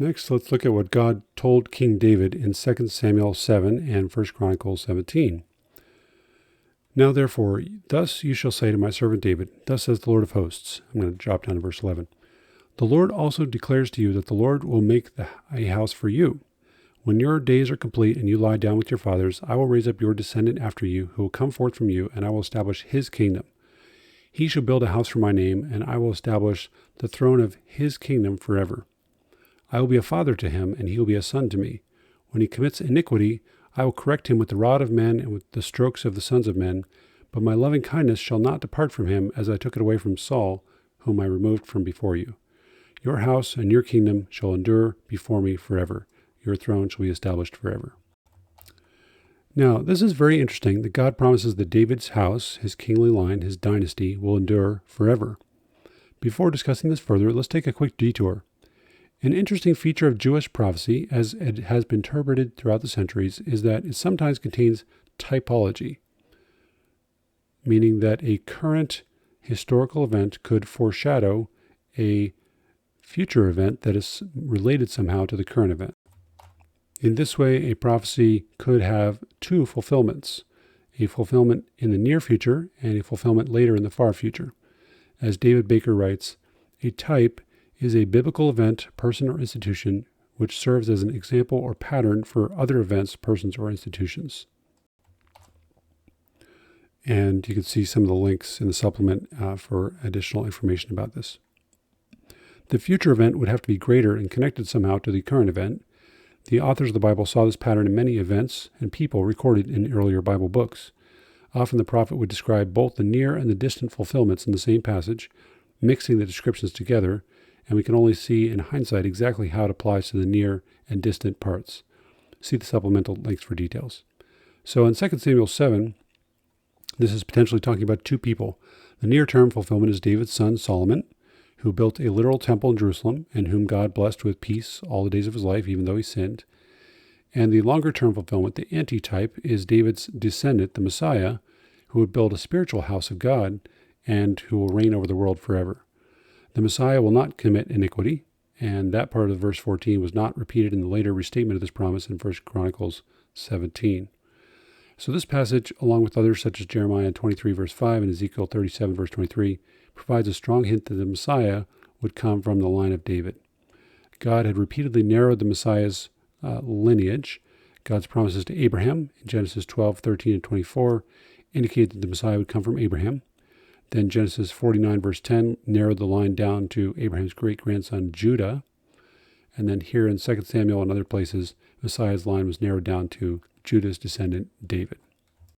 Next, let's look at what God told King David in 2 Samuel 7 and 1 Chronicles 17. Now therefore, thus you shall say to my servant David, thus says the Lord of hosts. I'm going to drop down to verse 11. The Lord also declares to you that the Lord will make a house for you. When your days are complete and you lie down with your fathers, I will raise up your descendant after you, who will come forth from you, and I will establish his kingdom. He shall build a house for my name, and I will establish the throne of his kingdom forever. I will be a father to him, and he will be a son to me. When he commits iniquity, I will correct him with the rod of men and with the strokes of the sons of men, but my loving kindness shall not depart from him, as I took it away from Saul, whom I removed from before you. Your house and your kingdom shall endure before me forever. Your throne shall be established forever. Now, this is very interesting that God promises that David's house, his kingly line, his dynasty, will endure forever. Before discussing this further, let's take a quick detour. An interesting feature of Jewish prophecy, as it has been interpreted throughout the centuries, is that it sometimes contains typology, meaning that a current historical event could foreshadow a future event that is related somehow to the current event. In this way, a prophecy could have two fulfillments, a fulfillment in the near future and a fulfillment later in the far future. As David Baker writes, a type is a biblical event, person, or institution which serves as an example or pattern for other events, persons, or institutions. And you can see some of the links in the supplement for additional information about this. The future event would have to be greater and connected somehow to the current event. The authors of the Bible saw this pattern in many events and people recorded in earlier Bible books. Often the prophet would describe both the near and the distant fulfillments in the same passage, mixing the descriptions together, and we can only see in hindsight exactly how it applies to the near and distant parts. See the supplemental links for details. So in 2 Samuel 7, this is potentially talking about two people. The near-term fulfillment is David's son Solomon, who built a literal temple in Jerusalem and whom God blessed with peace all the days of his life, even though he sinned. And the longer-term fulfillment, the antitype, is David's descendant, the Messiah, who would build a spiritual house of God and who will reign over the world forever. The Messiah will not commit iniquity, and that part of verse 14 was not repeated in the later restatement of this promise in 1 Chronicles 17. So this passage, along with others such as Jeremiah 23 verse 5 and Ezekiel 37 verse 23, provides a strong hint that the Messiah would come from the line of David. God had repeatedly narrowed the Messiah's lineage. God's promises to Abraham in Genesis 12, 13, and 24 indicated that the Messiah would come from Abraham. Then Genesis 49 verse 10 narrowed the line down to Abraham's great-grandson Judah. And then here in 2 Samuel and other places, Messiah's line was narrowed down to Judah's descendant David.